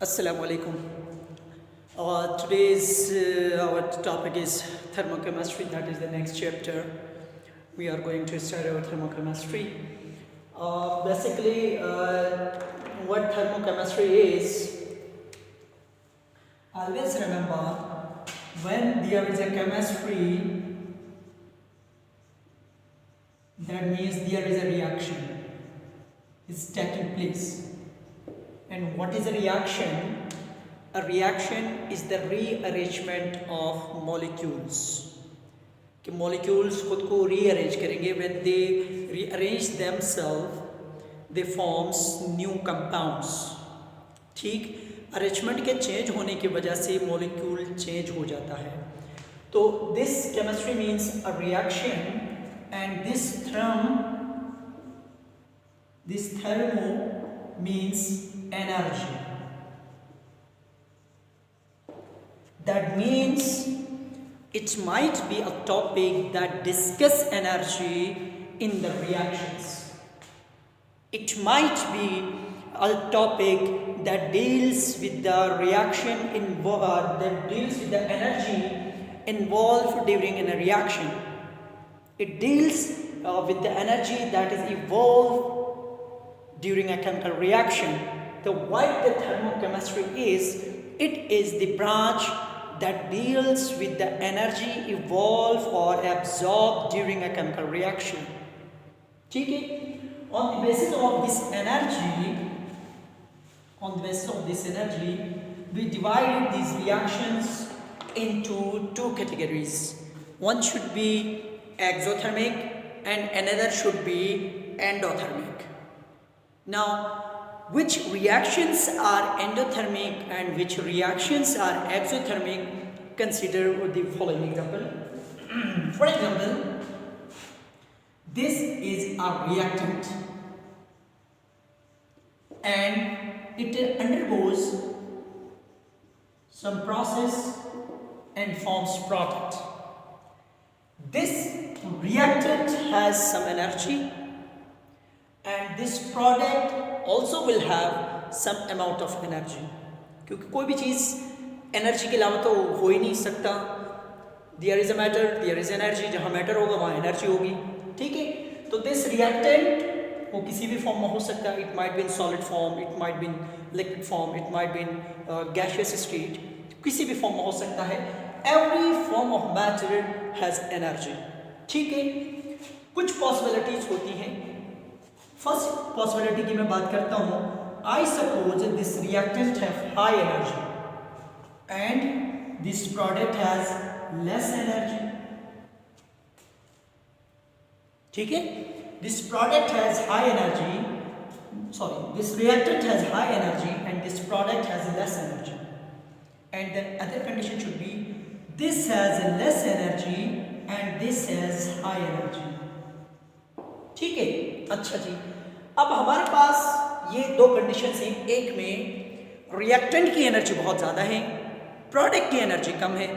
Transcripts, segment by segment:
Assalamu alaikum. Today's our topic is thermochemistry. That is the next chapter. We are going to start our thermochemistry. Basically, what thermochemistry is, always remember when there is a chemistry, that means there is a reaction is taking place. And what is a reaction? A reaction is the rearrangement of molecules. कि molecules खुद को rearrange करेंगे. When they rearrange themselves, they forms new compounds. ठीक, arrangement के change होने की वजह से molecule change हो जाता है. तो this chemistry means a reaction, and this thermo means energy. That means it might be a topic that discuss energy in the reactions. It might be a topic that deals with the reaction that deals with the energy involved during a reaction. It deals with the energy that is evolved during a chemical reaction. What the thermochemistry is, it is the branch that deals with the energy evolved or absorbed during a chemical reaction. Okay? On the basis of this energy, we divide these reactions into two categories. One should be exothermic and another should be endothermic. Now, which reactions are endothermic and which reactions are exothermic? Consider the following example. For example, this is a reactant and it undergoes some process and forms product. This reactant has some energy, and this product also will have some amount of energy. क्योंकि कोई भी चीज़ energy के अलावा तो हो ही नहीं सकता. There is a matter, there is energy. जहाँ मैटर होगा वहाँ एनर्जी होगी. ठीक है. तो दिस रिएक्टेंट वो किसी भी फॉर्म में हो सकता है. It might be in solid form, it might be in liquid form, it might be in gaseous state. किसी भी फॉर्म में हो सकता है. Every form of matter has energy. ठीक है. कुछ पॉसिबिलिटीज होती हैं. फर्स्ट पॉसिबिलिटी की मैं बात करता हूं. I suppose this reactant have high energy and this product has less energy. ठीक है. This product has high energy, this reactant has high energy and this product has less energy. And the other condition should be this has less energy and this has high energy. ठीक है. अच्छा जी, अब हमारे पास ये दो condition हैं. एक में रिएक्टेंट की एनर्जी बहुत ज़्यादा है, प्रोडक्ट की एनर्जी कम है,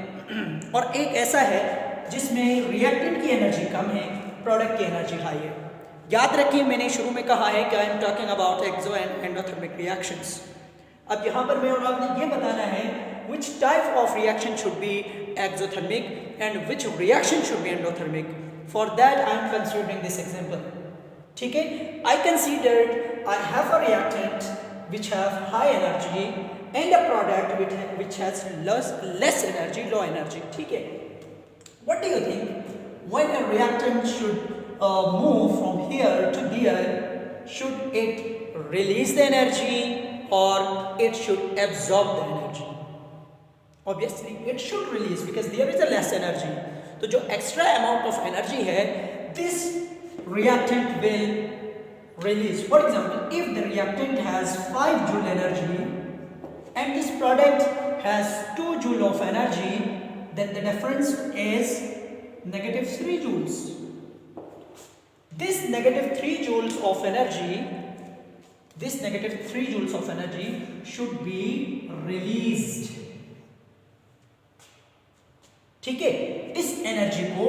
और एक ऐसा है जिसमें रिएक्टेंट की एनर्जी कम है, प्रोडक्ट की एनर्जी हाई है. याद रखिए मैंने शुरू में कहा है कि I am talking about exo and endothermic reactions. अब यहाँ पर मैं और आपने ये बताना है which type of reaction should be exothermic and which reaction should be endothermic. For that I am considering this example. ठीक है. I considered I have a reactant which have high energy and a product which has less energy, low energy. ठीक है. What do you think? When a reactant should move from here to there, should it release the energy or it should absorb the energy? Obviously it should release because there is a less energy. तो जो extra amount of energy है, this reactant will release. For example, if the reactant has 5 joule energy and this product has 2 joule of energy, then the difference is -3 joules. This -3 joules of energy, should be released. ठीक है. इस energy को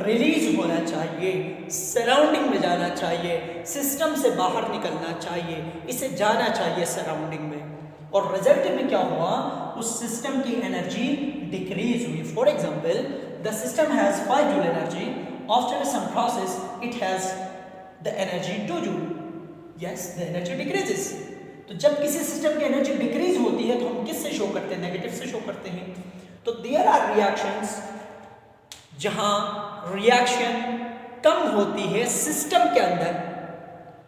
release होना चाहिए, surrounding में जाना चाहिए, system से बाहर निकलना चाहिए, इसे जाना चाहिए सराउंडिंग में. और रिजल्ट में क्या हुआ, उस सिस्टम की एनर्जी डिक्रीज हुई। For example, the system has 5 joule energy, after some process it has the energy 2 joule, yes the energy decreases. तो जब किसी सिस्टम की एनर्जी डिक्रीज होती है तो हम किस से शो करते हैं, नेगेटिव से शो करते हैं। तो देयर आर रिएक्शंस जहां रिएक्शन कम होती है सिस्टम के अंदर,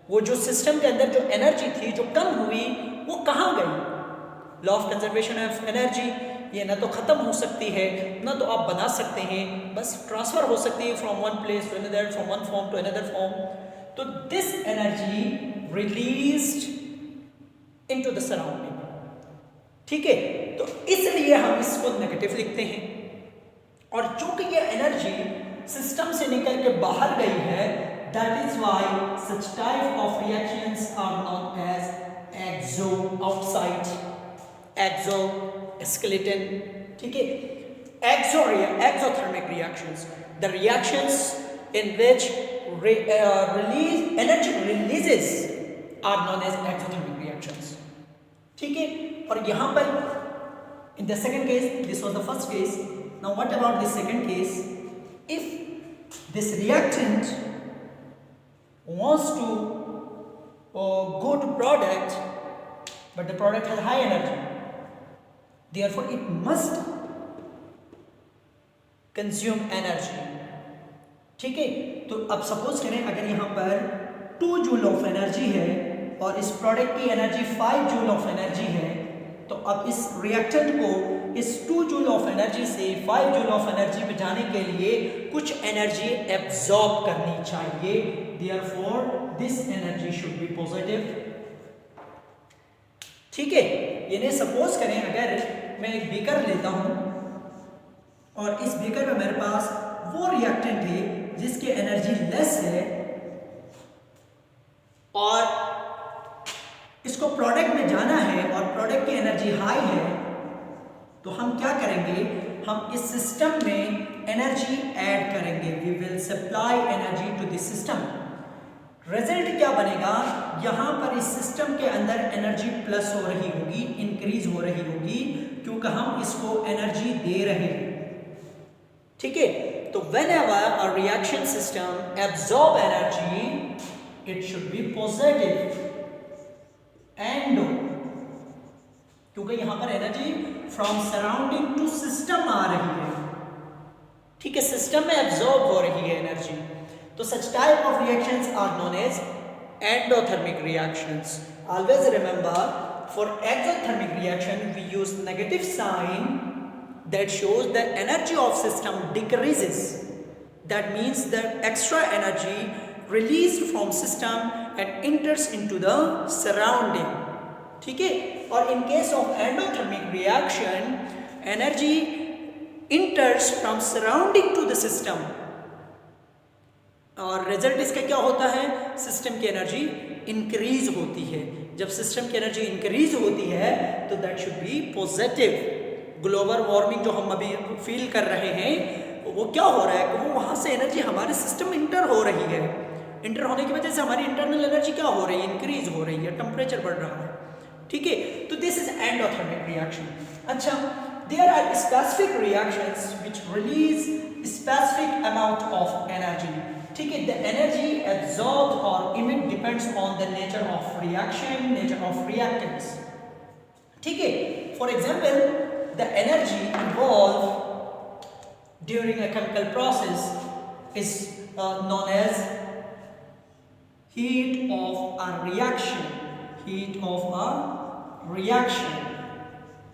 वो जो सिस्टम के अंदर जो एनर्जी थी जो कम हुई वो कहाँ गई। Law of conservation of energy, ये ना तो खत्म हो सकती है ना तो आप बना सकते हैं, बस ट्रांसफर हो सकती है from one place to another, from one form to another form. तो this energy released into the surrounding, ठीक है। तो इसलिए हम इसको नेगेटिव लिखते हैं। और चूंकि ये एनर्जी सिस्टम से निकल के बाहर गई है, that is why such type of reactions are known as exo outside, exo skeleton, ठीक है। Exothermic reactions, the reactions in which release energy releases are known as exothermic reactions, ठीक है। और यहां पर in the second case, this was the first case, now what about the second case? If this reactant wants to go to product but the product has high energy, therefore it must consume energy, ठीक है। तो अब suppose करें अगर यहाँ पर 2 joule of energy है और इस प्रोडक्ट की एनर्जी 5 जूल ऑफ एनर्जी है, तो अब इस रिएक्टेंट को इस 2 जूल ऑफ एनर्जी से 5 जूल ऑफ एनर्जी में जाने के लिए कुछ एनर्जी एब्जॉर्ब करनी चाहिए, therefore this energy should be positive, ठीक है। यानी सपोज करें अगर मैं एक बीकर लेता हूं और इस बीकर में मेरे पास वो रिएक्टेंट है जिसकी एनर्जी लेस है और इसको प्रोडक्ट में जाना है और प्रोडक्ट की एनर्जी हाई है, तो हम क्या करेंगे, हम इस सिस्टम में एनर्जी ऐड करेंगे, we will supply energy to this system. Result क्या बनेगा, यहां पर इस सिस्टम के अंदर एनर्जी प्लस हो रही होगी, इंक्रीज हो रही होगी, क्योंकि हम इसको एनर्जी दे रहे हैं, ठीक है। तो whenever a reaction system absorb energy, it should be positive, and क्योंकि यहां पर energy from surrounding to system आ रही है, ठीक है, सिस्टम में एब्जॉर्ब हो रही है एनर्जी। तो such type of reactions are known as endothermic reactions. Always remember, for exothermic reaction we use negative sign that shows the energy of system decreases, that means the extra energy released from system and enters into the surrounding, ठीक है। और in case of endothermic reaction energy enters from surrounding to the system, और result इसका क्या होता है, system की energy increase होती है। जब सिस्टम की एनर्जी इंक्रीज होती है तो that should B positive. Global warming जो हम अभी फील कर रहे हैं वो क्या हो रहा है कि वो वहाँ से एनर्जी हमारे सिस्टम में इंटर हो रही है, इंटर होने की वजह से हमारी इंटरनल एनर्जी क्या हो रही है, इंक्रीज हो रही है, टेम्परेचर बढ़ रहा है, ठीक है। तो दिस इज एंडोथर्मिक रिएक्शन। अच्छा, there are specific reactions which release specific amount of energy, ठीक है। द एनर्जी एब्जॉर्ब्ड और emit depends on the nature of reaction, nature of reactants, ठीक है। For example, the energy involved during a chemical process is known as heat of a reaction, heat of a reaction,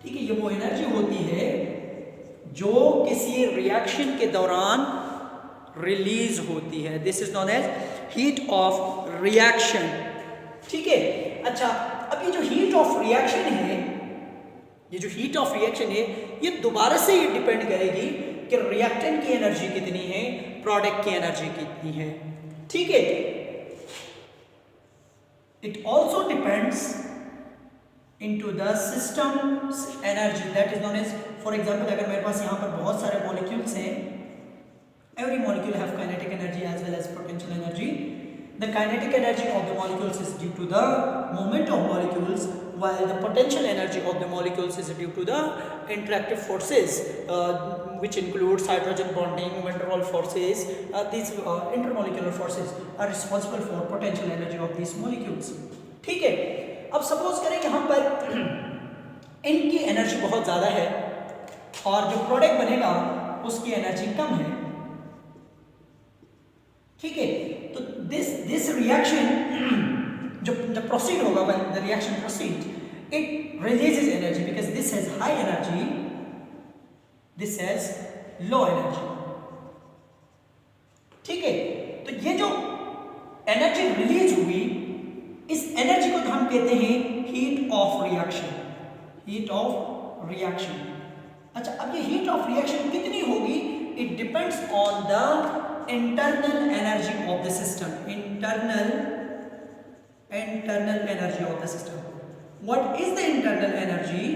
ठीक है। ये वो energy होती है जो किसी रिएक्शन के दौरान रिलीज होती है, this is known as heat of reaction, ठीक है। अच्छा, अब ये जो हीट ऑफ रिएक्शन है, ये जो हीट ऑफ रिएक्शन है, ये दोबारा से ये डिपेंड करेगी कि रिएक्टेंट की एनर्जी कितनी है, प्रोडक्ट की एनर्जी कितनी है, ठीक है। It also depends into the system energy, that is known as, for example अगर मेरे पास यहाँ पर बहुत सारे मॉलिक्यूल्स हैं, every molecule have kinetic energy as well as potential energy, The kinetic energy of the molecules is due to the movement of molecules, while the potential energy of the molecules is due to the interactive forces, which includes hydrogen bonding, van der Waals forces. These intermolecular forces are responsible for potential energy of these molecules. ठीक है, अब suppose करें यहाँ पर इनकी energy बहुत ज़्यादा है और जो प्रोडक्ट बनेगा उसकी एनर्जी कम है, ठीक है। तो दिस रिएक्शन जब प्रोसीड होगा, when the reaction proceed, it releases energy because this has high energy, this has low energy, ठीक है। तो ये जो एनर्जी रिलीज हुई, इस एनर्जी को हम कहते हैं heat of reaction, heat of reaction. अच्छा, अब ये हीट ऑफ रिएक्शन कितनी होगी? It depends on the internal energy of the system, internal energy of the system. What is the internal energy?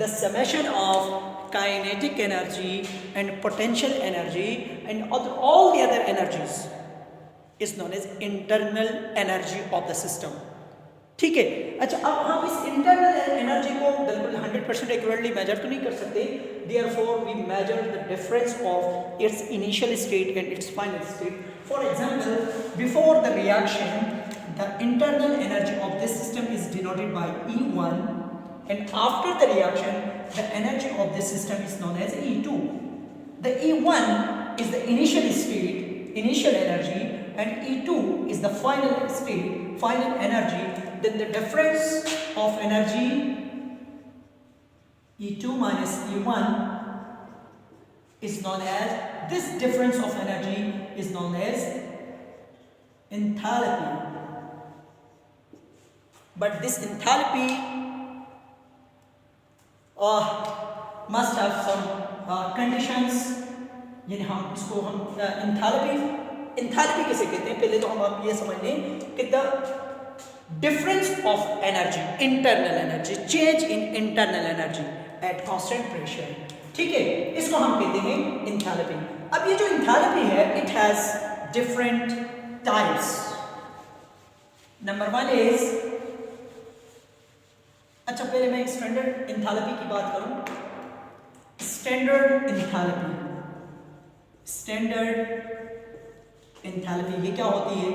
The summation of kinetic energy and potential energy and all the other energies is known as internal energy of the system. ठीक है। अच्छा, अब हम इस internal energy को बिल्कुल 100% accurately measure तो नहीं कर सकते, therefore we measure the difference of its initial state and its final state. For example, before the reaction the internal energy of this system is denoted by E1 and after the reaction the energy of this system is known as E2। The E1 is the initial state, initial energy, and E2 is the final state, final energy. Then the difference of energy E2 minus E1 is known as, this difference of energy is known as enthalpy. But this enthalpy must have some conditions. यानी हम इसको enthalpy किसे कहते हैं? पहले तो हम आप ये समझ लें कि the difference of energy, internal energy, change in internal energy at constant pressure, ठीक है, इसको हम कहते हैं enthalpy। अब ये जो enthalpy है, it has different types. Number 1 is, अच्छा पहले मैं स्टैंडर्ड enthalpy की बात करूं। स्टैंडर्ड enthalpy, स्टैंडर्ड एंथैल्पी ये क्या होती है?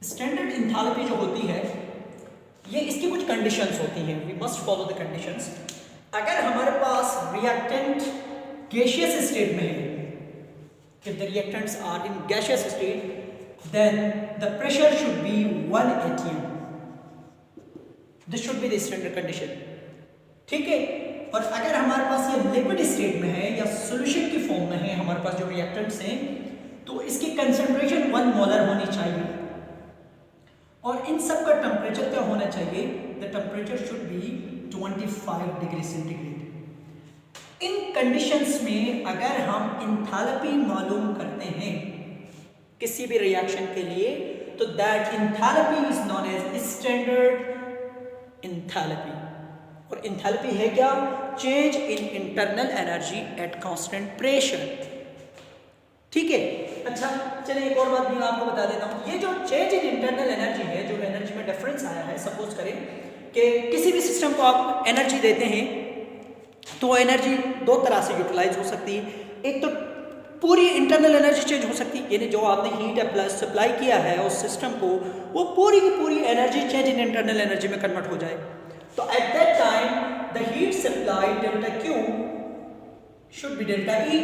स्टैंडर्ड एंथैल्पी जो होती है, ये इसकी कुछ कंडीशंस होती हैं, we must follow the conditions. अगर हमारे पास रिएक्टेंट गैसियस स्टेट में है, if the reactants are in gaseous state, then the pressure should be 1 atm, this should be the standard condition, ठीक है। और अगर हमारे पास ये लिक्विड स्टेट में है या सॉल्यूशन की फॉर्म में है हमारे पास जो रिएक्टेंट्स हैं, तो इसकी कंसंट्रेशन 1 मोलर होनी चाहिए और इन सब का टेम्परेचर क्या होना चाहिए? The temperature should be 25 degree centigrade. In conditions में अगर हम एंथैल्पी मालूम करते हैं किसी भी रिएक्शन के लिए, तो that enthalpy is known as standard enthalpy. और एंथैल्पी है क्या? Change in internal energy at constant pressure, ठीक है। अच्छा चलिए एक और बात भी मैं आपको बता देता हूँ। ये जो चेंज इन इंटरनल एनर्जी है, जो एनर्जी में डिफरेंस आया है, सपोज करें कि किसी भी सिस्टम को आप एनर्जी देते हैं, तो एनर्जी 2 तरह से यूटिलाइज हो सकती है। एक तो पूरी इंटरनल एनर्जी चेंज हो सकती है, यानी जो आपने हीट सप्लाई किया है उस सिस्टम को, वो पूरी की पूरी energy change in internal energy में कन्वर्ट हो जाए। तो at that time the heat supply delta Q should be delta E,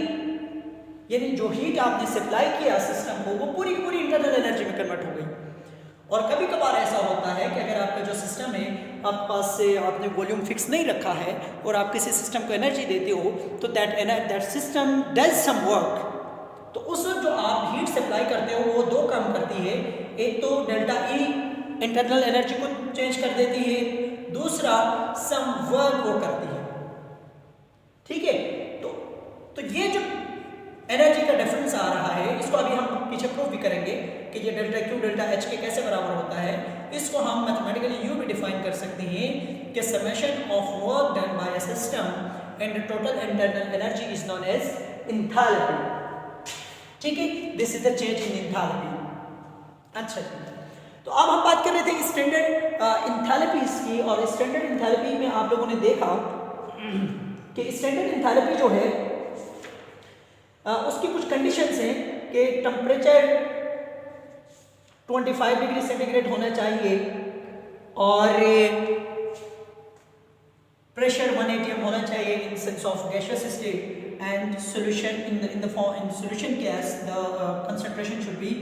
यानी जो हीट आपने सप्लाई किया सिस्टम को, वो पूरी की पूरी इंटरनल एनर्जी में कन्वर्ट हो गई। और कभी कभार ऐसा होता है कि अगर आपका जो सिस्टम है, आपके पास से आपने वॉल्यूम फिक्स नहीं रखा है और आप किसी सिस्टम को एनर्जी देते हो, तो that system does some work. तो उस वक्त जो आप हीट सप्लाई करते हो वो 2 काम करती है। एक तो डेल्टा E इंटरनल एनर्जी को चेंज कर देती है, दूसरा सम वर्क वो करती है, ठीक है। तो ये जो एनर्जी का डिफरेंस आ रहा है, इसको अभी हम पीछे प्रूव भी करेंगे कि ये डेल्टा Q डेल्टा H के कैसे बराबर होता है। इसको हम मैथमेटिकली यूँ भी डिफाइन कर सकते हैं कि summation of work done by a system and the total internal energy is known as enthalpy. ठीक है, this is the change in enthalpy. अच्छा जी, तो अब हम बात कर रहे थे स्टैंडर्ड एंथैल्पीज की, और स्टैंडर्ड एंथैल्पी में आप लोगों ने देखा कि स्टैंडर्ड एंथैल्पी जो है उसकी कुछ कंडीशंस हैं कि टेम्परेचर 25 डिग्री सेंटीग्रेड होना चाहिए और प्रेशर 1 atm होना चाहिए in sense of gaseous state, and solution in solution gas the concentration should be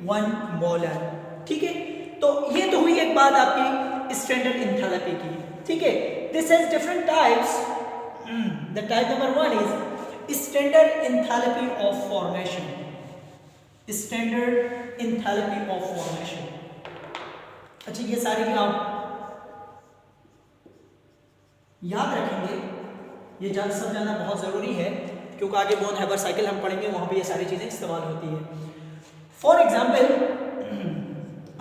1 molar. ठीक है, तो ये तो हुई एक बात आपकी स्टैंडर्ड एंथैल्पी की। ठीक है, this has different types. The type number 1 is standard enthalpy of formation. Standard enthalpy of formation. अच्छा, ये सारी आप याद रखेंगे, ये सब जानना बहुत ज़रूरी है, क्योंकि आगे बोन हैबर साइकिल हम पढ़ेंगे, वहाँ पे ये सारी चीज़ें इस्तेमाल होती है। For example,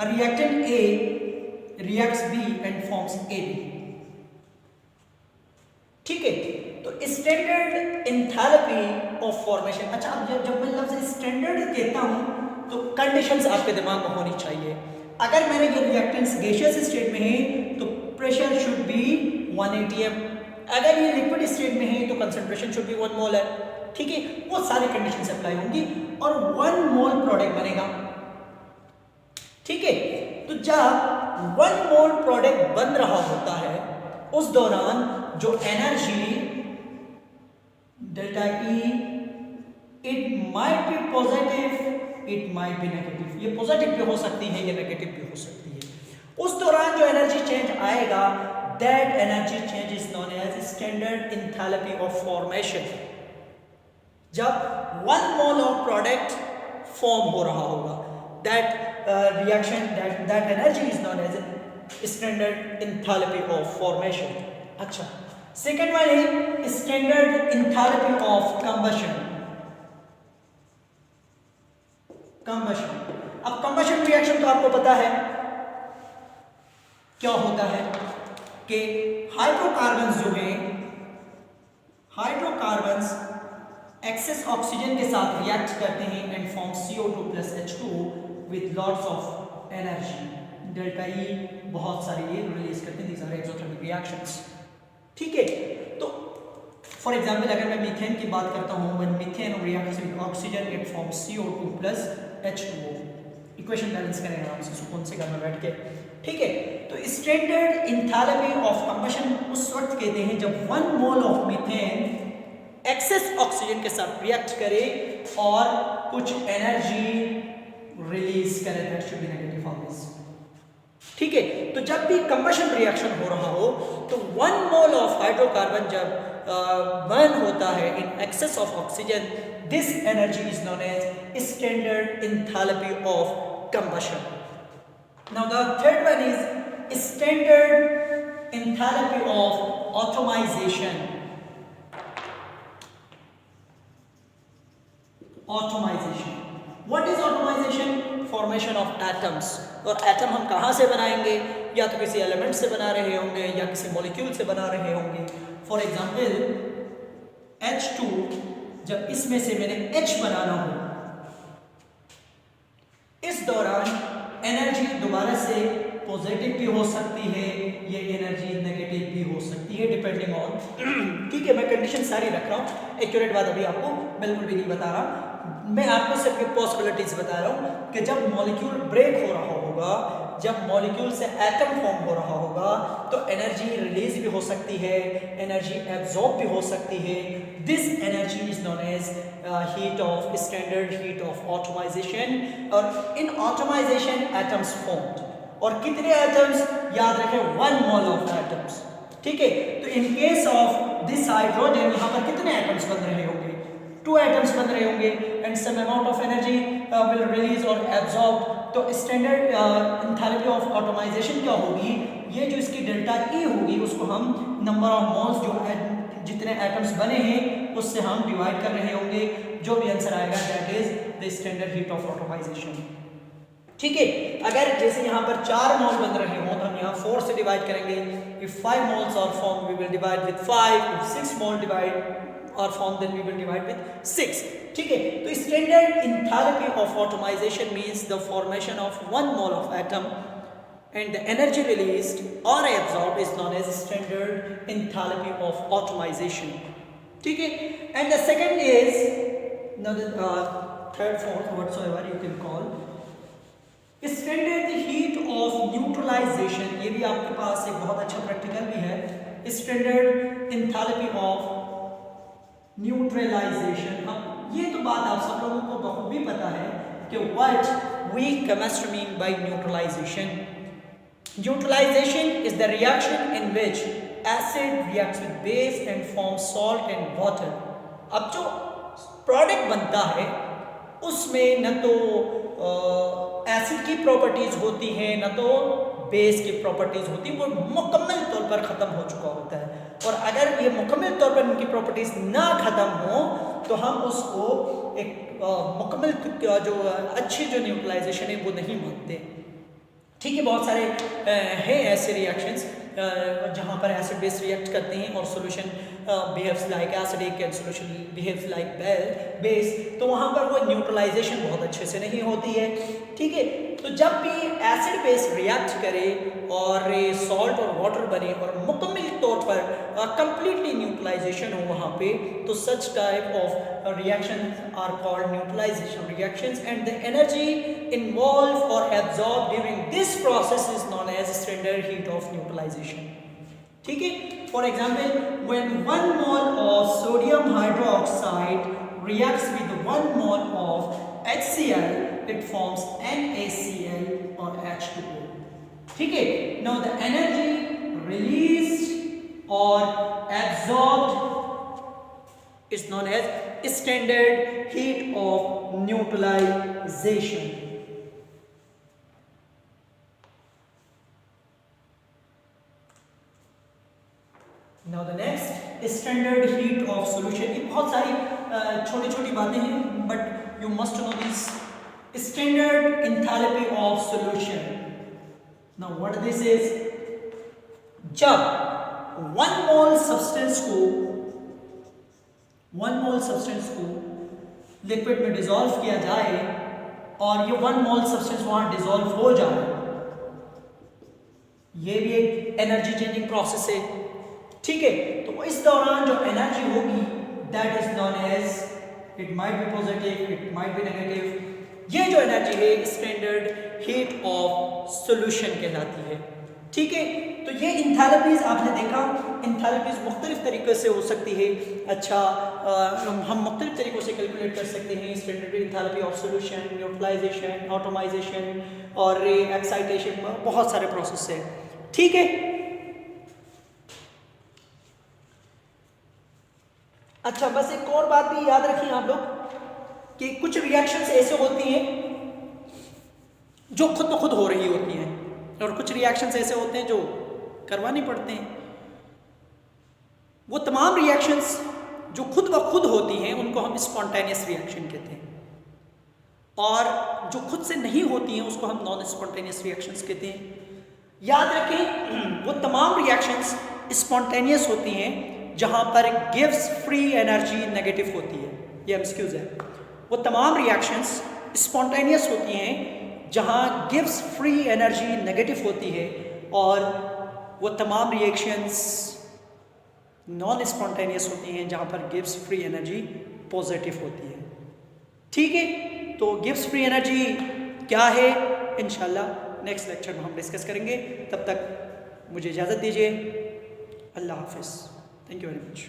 reactant A reacts B and forms A B. ठीक है, तो स्टैंडर्ड एंथैल्पी ऑफ फॉर्मेशन। अच्छा, अब जब मैं लफ्ज़ स्टैंडर्ड कहता हूँ तो कंडीशंस आपके दिमाग में होनी चाहिए। अगर मेरे ये रिएक्टेंट्स गैसियस स्टेट में है तो प्रेशर शुड बी 1 atm, अगर ये लिक्विड स्टेट में है तो कंसंट्रेशन शुड बी 1 मोलर। ठीक है, वो सारी कंडीशंस अप्लाई होंगी और 1 मोल प्रोडक्ट बनेगा। ठीक है, तो जब 1 मोल प्रोडक्ट बन रहा होता है उस दौरान जो energy delta E, it might be positive, it might be negative. ये पॉजिटिव भी हो सकती है, ये नेगेटिव भी हो सकती है। उस दौरान जो एनर्जी चेंज आएगा, that energy change is known as standard enthalpy of formation। जब 1 mole of product form हो रहा होगा, that reaction, that energy is known as standard enthalpy of formation। अच्छा, second one है standard enthalpy of combustion। अब combustion reaction तो आपको पता है क्या होता है कि हाइड्रोकार्बन्स जो हैं, हाइड्रोकार्बन्स एक्सेस ऑक्सीजन के साथ रिएक्ट करते हैं and form CO2 plus H2 with lots of energy delta E, बहुत सारे ये रिलीज करते हैं। These are exothermic reactions. ठीक है, तो फॉर एग्जांपल अगर मैं मीथेन की बात करता हूँ, when methane reacts with oxygen it form CO2 plus H2O। Equation balance करें आराम से सुकून से घर में बैठ के। ठीक है, तो स्टैंडर्ड एंथैल्पी ऑफ कंबशन उस वक्त कहते हैं जब 1 mole of methane excess oxygen के साथ रिएक्ट करे और कुछ एनर्जी रिलीज करे, that should be negative always. ठीक है, तो जब भी कंबशन रिएक्शन हो रहा हो तो 1 मोल ऑफ हाइड्रोकार्बन जब बर्न होता है in excess of oxygen, this energy is known as standard enthalpy of combustion. Now the third one is standard enthalpy of atomization। Atomization, what is atomization? Formation of atoms। और atom हम कहाँ से बनाएंगे? या तो किसी एलिमेंट से बना रहे होंगे या किसी मॉलिक्यूल से बना रहे होंगे। फॉर एग्जाम्पल H2, जब इसमें से मैंने H बनाना हो, इस दौरान एनर्जी दोबारा से पॉजिटिव भी हो सकती है, ये एनर्जी नेगेटिव भी हो सकती है डिपेंडिंग ऑन। ठीक है, मैं कंडीशन सारी रख रहा हूँ, एक्यूरेट बात अभी आपको बिल्कुल भी नहीं बता रहा, मैं आपको सिर्फ ये पॉसिबिलिटीज बता रहा हूँ कि जब मॉलिक्यूल ब्रेक हो रहा होगा, जब मॉलिक्यूल से एटम फॉर्म हो रहा होगा तो एनर्जी रिलीज भी हो सकती है, एनर्जी एब्जॉर्ब भी हो सकती है। This energy is known as heat of standard heat of atomization. और इन ऑटोमाइजेशन एटम्स फॉर्म्ड, और कितने एटम्स? याद रखें 1 मोल ऑफ एटम्स। ठीक है, तो in case of this hydrogen यहाँ पर कितने एटम्स बन रहे होंगे? 2 एटम्स बन रहे होंगे and some amount of energy will release और एब्जॉर्ब। तो स्टैंडर्ड एंथैल्पी ऑफ ऑटोमाइजेशन क्या होगी? ये जो इसकी डेल्टा ई होगी उसको हम नंबर ऑफ मोल्स, जो जितने एटम्स बने हैं उससे हम डिवाइड कर रहे होंगे, जो भी आंसर आएगा that is the standard heat of automisation. ठीक है, अगर जैसे यहाँ पर 4 मोल बन रहे हो तो हम यहाँ 4 से डिवाइड करेंगे। If 5 moles are form we will divide with 5, if 6 mole divide are form then we will divide with 6. ठीक है, तो standard enthalpy of atomisation means the formation of 1 mole of atom and the energy released or absorbed is known as standard enthalpy of atomization. ठीक है, and the second is now the third, fourth, whatsoever you can call standard heat of neutralization. ये भी आपके पास एक बहुत अच्छा practical भी है. standard enthalpy of neutralization. अब ये तो बात आप सब लोगों को बखूबी पता है कि what we chemists mean by neutralization. Neutralization is the reaction in which acid reacts with base and forms salt and water. अब जो प्रोडक्ट बनता है उसमें न तो एसिड की प्रॉपर्टीज होती हैं न तो बेस की प्रॉपर्टीज होती हैं, वो मुकम्मल तौर पर ख़त्म हो चुका होता है. और अगर ये मुकम्मल तौर पर उनकी प्रॉपर्टीज ना ख़त्म हो तो हम उसको एक मुकम्मल जो अच्छी जो न्यूट्रलाइजेशन है वो नहीं मानते. ठीक है, बहुत सारे हैं ऐसे रिएक्शंस जहाँ पर एसिड बेस रिएक्ट करते हैं और solution behaves like acidic and solution behaves like base, तो वहाँ पर वो न्यूट्रलाइजेशन बहुत अच्छे से नहीं होती है. ठीक है, तो जब भी एसिड बेस रिएक्ट करे और सॉल्ट और वाटर बने और मुकम्मल तौर पर कंप्लीटली न्यूट्रलाइजेशन हो वहाँ पे, तो such type of reactions are called neutralization reactions and the energy involved or absorbed during this process is known as standard heat of neutralization. ठीक है, for example, when 1 mole of sodium hydroxide reacts with 1 mole of HCl, it forms NaCl or H2O. ठीक है, now the energy released or absorbed is known as standard heat of neutralization. Now the next standard heat of solution. ये बहुत सारी छोटी छोटी बातें हैं, but you must know this standard enthalpy of solution. Now what this is, जब 1 mole substance को liquid में डिसॉल्व किया जाए और ये 1 mole सब्सटेंस वहां डिसॉल्व हो जाए, ये भी एक एनर्जी चेंजिंग प्रोसेस है. ठीक है, तो इस दौरान जो एनर्जी होगी that is known as, it might be positive, it might be negative. ये जो एनर्जी है स्टैंडर्ड हीट ऑफ सॉल्यूशन कहलाती है. ठीक है, तो ये इंथैल्पीज आपने देखा, इंथैल्पीज मुख्तलिफ तरीके से हो सकती है. अच्छा, हम मुख्तलिफ तरीक़ों से कैलकुलेट कर सकते हैं standard enthalpy of solution, neutralization, atomization और एक्साइटेशन, बहुत सारे प्रोसेस है. ठीक है, अच्छा बस एक और बात भी याद रखिए आप लोग कि कुछ रिएक्शंस ऐसे होती हैं जो खुद ब खुद हो रही होती हैं और कुछ रिएक्शंस ऐसे होते हैं जो करवाने पड़ते हैं. वो तमाम रिएक्शंस जो खुद ब खुद होती हैं उनको हम स्पॉन्टेनियस रिएक्शन कहते हैं, और जो खुद से नहीं होती हैं उसको हम नॉन स्पॉन्टेनियस रिएक्शंस कहते हैं. याद रखें, वो तमाम रिएक्शंस स्पॉन्टेनियस होती हैं जहां पर गिव्स फ्री एनर्जी नेगेटिव होती है. ये एमसीक्यूज है. वो तमाम रिएक्शंस स्पॉन्टेनियस होती हैं जहां गिव्स फ्री एनर्जी नेगेटिव होती है, और वो तमाम रिएक्शंस नॉन स्पॉन्टेनियस होती हैं जहां पर गिव्स फ्री एनर्जी पॉजिटिव होती है. ठीक है, तो गिव्स फ्री एनर्जी क्या है इंशाल्लाह नेक्स्ट लेक्चर में हम डिस्कस करेंगे. तब तक मुझे इजाज़त दीजिए. अल्लाह हाफिज़. Thank you very much.